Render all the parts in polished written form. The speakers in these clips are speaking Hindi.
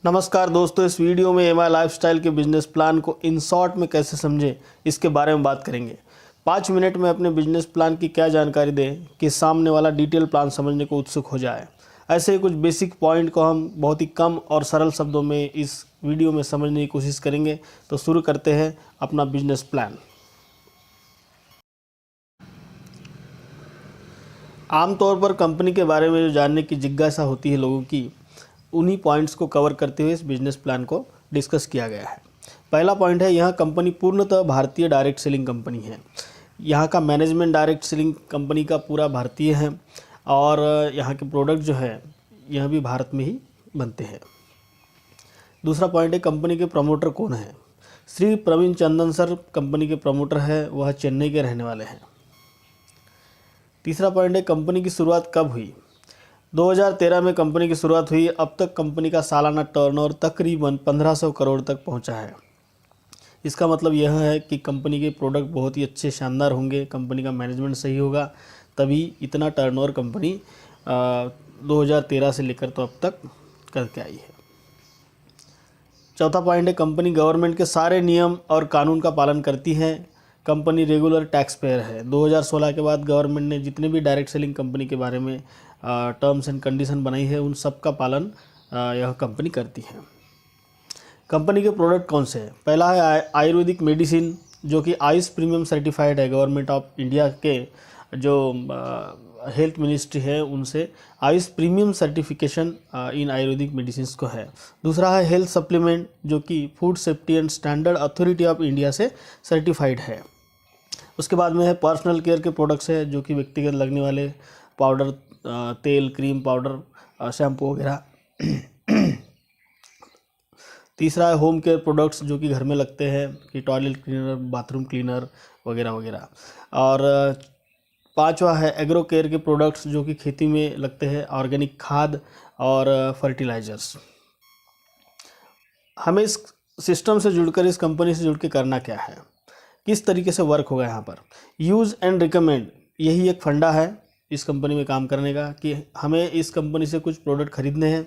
नमस्कार दोस्तों, इस वीडियो में एमआई लाइफस्टाइल के बिजनेस प्लान को इन शॉर्ट में कैसे समझें इसके बारे में बात करेंगे। 5 मिनट में अपने बिजनेस प्लान की क्या जानकारी दें कि सामने वाला डिटेल प्लान समझने को उत्सुक हो जाए। ऐसे ही कुछ बेसिक पॉइंट को हम बहुत ही कम और सरल शब्दों में इस वीडियो में समझने की कोशिश करेंगे। तो शुरू करते हैं अपना बिजनेस प्लान। आमतौर पर कंपनी के बारे में जो जानने की जिज्ञासा होती है लोगों की, उन्हीं पॉइंट्स को कवर करते हुए इस बिजनेस प्लान को डिस्कस किया गया है। पहला पॉइंट है, यह कंपनी पूर्णतः भारतीय डायरेक्ट सेलिंग कंपनी है। यहाँ का मैनेजमेंट डायरेक्ट सेलिंग कंपनी का पूरा भारतीय है और यहाँ के प्रोडक्ट जो है यह भी भारत में ही बनते हैं। दूसरा पॉइंट है, कंपनी के प्रमोटर कौन है। श्री प्रवीण चंदन सर कंपनी के प्रमोटर है, वह चेन्नई के रहने वाले हैं। तीसरा पॉइंट है, कंपनी की शुरुआत कब हुई। 2013 में कंपनी की शुरुआत हुई। अब तक कंपनी का सालाना टर्नओवर तकरीबन 1500 करोड़ तक पहुंचा है। इसका मतलब यह है कि कंपनी के प्रोडक्ट बहुत ही अच्छे शानदार होंगे, कंपनी का मैनेजमेंट सही होगा, तभी इतना टर्नओवर कंपनी 2013 से लेकर तो अब तक करके आई है। चौथा पॉइंट है, कंपनी गवर्नमेंट के सारे नियम और कानून का पालन करती है। कंपनी रेगुलर टैक्स पेयर है। 2016 के बाद गवर्नमेंट ने जितने भी डायरेक्ट सेलिंग कंपनी के बारे में टर्म्स एंड कंडीशन बनाई है, उन सब का पालन यह कंपनी करती है। कंपनी के प्रोडक्ट कौन से हैं। पहला है आयुर्वेदिक मेडिसिन, जो कि आयुष प्रीमियम सर्टिफाइड है। गवर्नमेंट ऑफ इंडिया के जो हेल्थ मिनिस्ट्री है उनसे आयुष प्रीमियम सर्टिफिकेशन इन आयुर्वेदिक मेडिसिन को है। दूसरा है हेल्थ सप्लीमेंट, जो कि food safety and standard authority of India से सर्टिफाइड है। उसके बाद में है पर्सनल केयर के प्रोडक्ट्स है, जो कि व्यक्तिगत लगने वाले पाउडर, तेल, क्रीम, पाउडर, शैम्पू वगैरह। तीसरा है होम केयर प्रोडक्ट्स, जो कि घर में लगते हैं, कि टॉयलेट क्लीनर, बाथरूम क्लीनर वगैरह वगैरह। और पांचवा है एग्रो केयर के प्रोडक्ट्स, जो कि खेती में लगते हैं, ऑर्गेनिक खाद और फर्टिलाइजर्स। हमें इस सिस्टम से जुड़कर, इस कंपनी से जुड़ के करना क्या है, किस तरीके से वर्क होगा। यहाँ पर यूज़ एंड रिकमेंड, यही एक फंडा है इस कंपनी में काम करने का, कि हमें इस कंपनी से कुछ प्रोडक्ट खरीदने हैं,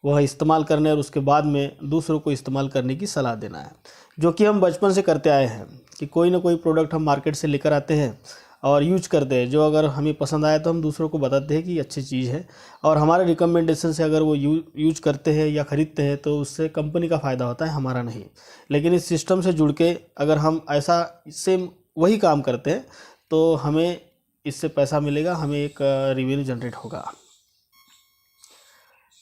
वह इस्तेमाल करने और उसके बाद में दूसरों को इस्तेमाल करने की सलाह देना है, जो कि हम बचपन से करते आए हैं। कि कोई ना कोई प्रोडक्ट हम मार्केट से लेकर आते हैं और यूज करते हैं, जो अगर हमें पसंद आया तो हम दूसरों को बताते हैं कि ये अच्छी चीज़ है, और हमारे रिकमेंडेशन से अगर वो यूज करते हैं या ख़रीदते हैं तो उससे कंपनी का फ़ायदा होता है, हमारा नहीं। लेकिन इस सिस्टम से जुड़ के अगर हम ऐसा सेम वही काम करते हैं तो हमें इससे पैसा मिलेगा, हमें एक रेवेन्यू जनरेट होगा।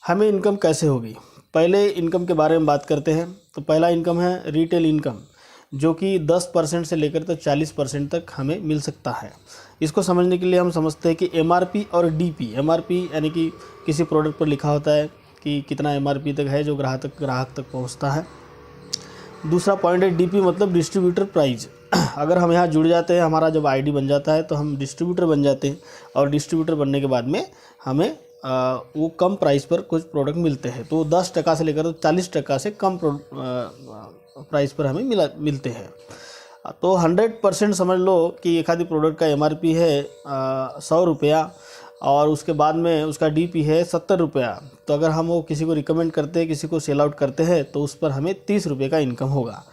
हमें इनकम कैसे होगी, पहले इनकम के बारे में बात करते हैं। तो पहला इनकम है रिटेल इनकम, जो कि 10% से लेकर तो 40% तक हमें मिल सकता है। इसको समझने के लिए हम समझते हैं कि एमआरपी और डीपी। एमआरपी यानी कि किसी प्रोडक्ट पर लिखा होता है कि कितना एमआरपी तक है, जो ग्राहक तक पहुंचता है। दूसरा पॉइंट है डीपी, मतलब डिस्ट्रीब्यूटर प्राइस। अगर हम यहाँ जुड़ जाते हैं, हमारा जब आईडी बन जाता है तो हम डिस्ट्रीब्यूटर बन जाते हैं, और डिस्ट्रीब्यूटर बनने के बाद में हमें वो कम प्राइस पर कुछ प्रोडक्ट मिलते हैं। तो 10% से लेकर तो 40% से कम प्राइस पर हमें मिलते हैं। तो 100% समझ लो कि एक आधी प्रोडक्ट का एमआरपी है 100 रुपया, और उसके बाद में उसका डीपी है 70 रुपया। तो अगर हम वो किसी को रिकमेंड करते हैं, किसी को सेल आउट करते हैं, तो उस पर हमें 30 रुपये का इनकम होगा।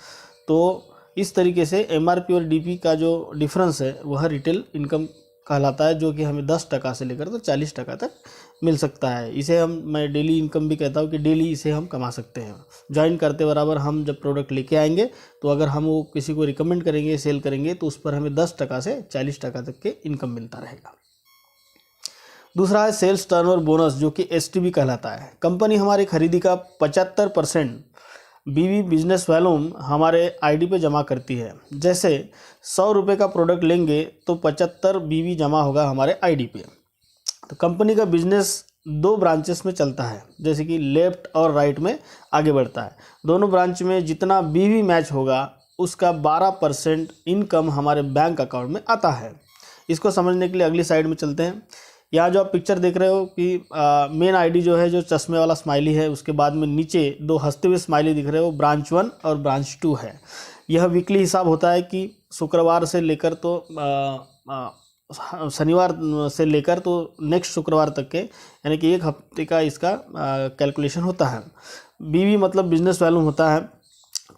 तो इस तरीके से एमआरपी और डीपी का जो डिफरेंस है वह रिटेल इनकम कहलाता है, जो कि हमें 10% से लेकर तो 40% तक मिल सकता है। इसे मैं डेली इनकम भी कहता हूँ, कि डेली इसे हम कमा सकते हैं। ज्वाइन करते बराबर हम जब प्रोडक्ट लेके आएंगे, तो अगर हम वो किसी को रिकमेंड करेंगे, सेल करेंगे, तो उस पर हमें 10% से 40% तक के इनकम मिलता रहेगा। दूसरा है सेल्स टर्नओवर बोनस, जो कि एसटीबी कहलाता है। कंपनी हमारी खरीदी का 75% बीवी बिजनेस वॉल्यूम हमारे आईडी पे जमा करती है। जैसे 100 रुपये का प्रोडक्ट लेंगे तो 75 बीवी जमा होगा हमारे आईडी पे। तो कंपनी का बिजनेस 2 ब्रांचेस में चलता है, जैसे कि लेफ्ट और राइट में आगे बढ़ता है। दोनों ब्रांच में जितना बीवी मैच होगा उसका 12% इनकम हमारे बैंक अकाउंट में आता है। इसको समझने के लिए अगली साइड में चलते हैं। यहाँ जो आप पिक्चर देख रहे हो कि मेन आईडी जो है, जो चश्मे वाला स्माइली है, उसके बाद में नीचे 2 हंसते हुए स्माइली दिख रहे हो, ब्रांच 1 और ब्रांच 2 है। यह वीकली हिसाब होता है कि शुक्रवार से लेकर तो शनिवार से लेकर तो नेक्स्ट शुक्रवार तक के, यानी कि एक हफ्ते का इसका कैलकुलेशन होता है। BV मतलब बिजनेस वॉल्यूम होता है।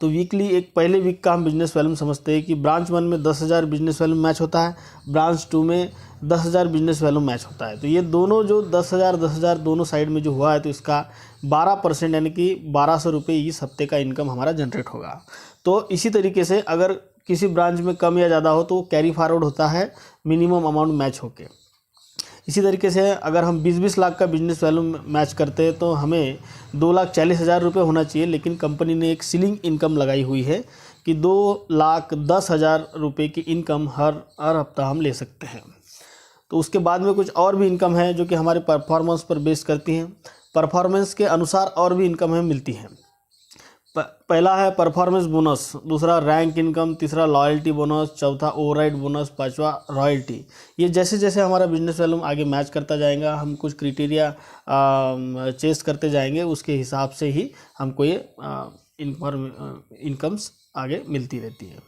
तो वीकली एक पहले वीक का हम बिजनेस वॉल्यूम समझते हैं कि ब्रांच 1 में 10,000 बिजनेस वॉल्यूम मैच होता है, ब्रांच 2 में 10,000 बिजनेस वॉल्यूम मैच होता है। तो ये दोनों जो 10,000 दोनों साइड में जो हुआ है, तो इसका 12% यानी कि 1,200 रुपये इस हफ्ते का इनकम हमारा जनरेट होगा। तो इसी तरीके से अगर किसी ब्रांच में कम या ज़्यादा हो तो कैरी फॉरवर्ड होता है मिनिमम अमाउंट मैच होके। इसी तरीके से अगर हम 20-20 लाख का बिजनेस वैल्यूम मैच करते हैं तो हमें 2,40,000 रुपये होना चाहिए, लेकिन कंपनी ने एक सीलिंग इनकम लगाई हुई है कि 2,10,000 रुपये की इनकम हर हफ्ता हम ले सकते हैं। तो उसके बाद में कुछ और भी इनकम है जो कि हमारे परफॉर्मेंस पर बेस करती हैं। परफॉर्मेंस के अनुसार और भी इनकम हमें मिलती है। पहला है परफॉर्मेंस बोनस, दूसरा रैंक इनकम, तीसरा लॉयल्टी बोनस, चौथा ओवरराइड बोनस, पांचवा रॉयल्टी। ये जैसे जैसे हमारा बिजनेस वैल्यूम आगे मैच करता जाएगा, हम कुछ क्राइटेरिया चेस करते जाएंगे, उसके हिसाब से ही हमको ये इनकम्स आगे मिलती रहती है।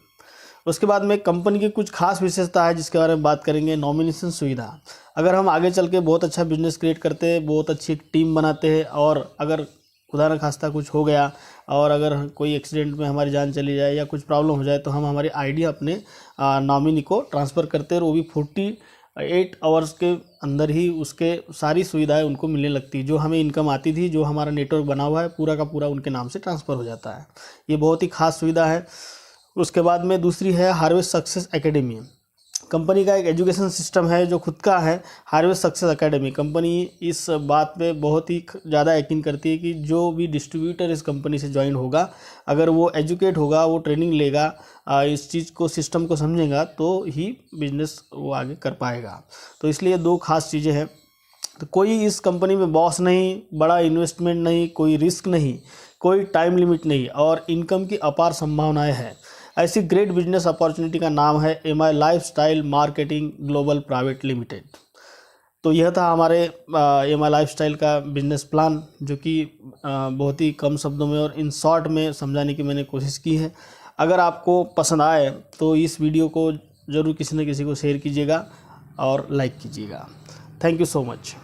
उसके बाद में कंपनी की कुछ खास विशेषता है जिसके बारे में बात करेंगे। नॉमिनेशन सुविधा, अगर हम आगे चल के बहुत अच्छा बिजनेस क्रिएट करते हैं, बहुत अच्छी टीम बनाते हैं, और अगर खुदा न खास्ता कुछ हो गया और अगर कोई एक्सीडेंट में हमारी जान चली जाए या कुछ प्रॉब्लम हो जाए, तो हम हमारी आईडी अपने नॉमिनी को ट्रांसफ़र करते हैं, और वो भी 48 आवर्स के अंदर ही उसके सारी सुविधाएं उनको मिलने लगती है। जो हमें इनकम आती थी, जो हमारा नेटवर्क बना हुआ है, पूरा का पूरा उनके नाम से ट्रांसफ़र हो जाता है। ये बहुत ही खास सुविधा है। उसके बाद में दूसरी है हार्वेस्ट सक्सेस एकेडमी। कंपनी का एक एजुकेशन सिस्टम है जो खुद का है, हार्वेस्ट सक्सेस एकेडमी। कंपनी इस बात पे बहुत ही ज़्यादा यकीन करती है कि जो भी डिस्ट्रीब्यूटर इस कंपनी से ज्वाइन होगा, अगर वो एजुकेट होगा, वो ट्रेनिंग लेगा, इस चीज़ को, सिस्टम को समझेगा, तो ही बिजनेस वो आगे कर पाएगा। तो इसलिए दो खास चीज़ें हैं। तो कोई इस कंपनी में बॉस नहीं, बड़ा इन्वेस्टमेंट नहीं, कोई रिस्क नहीं, कोई टाइम लिमिट नहीं, और इनकम की अपार संभावनाएँ हैं। ऐसी ग्रेट बिजनेस अपॉर्चुनिटी का नाम है MI lifestyle marketing global private limited. तो यह था हमारे MI लाइफस्टाइल का बिजनेस प्लान, जो कि बहुत ही कम शब्दों में और इन शॉर्ट में समझाने की मैंने कोशिश की है। अगर आपको पसंद आए तो इस वीडियो को ज़रूर किसी न किसी को शेयर कीजिएगा और लाइक कीजिएगा। Thank you so much.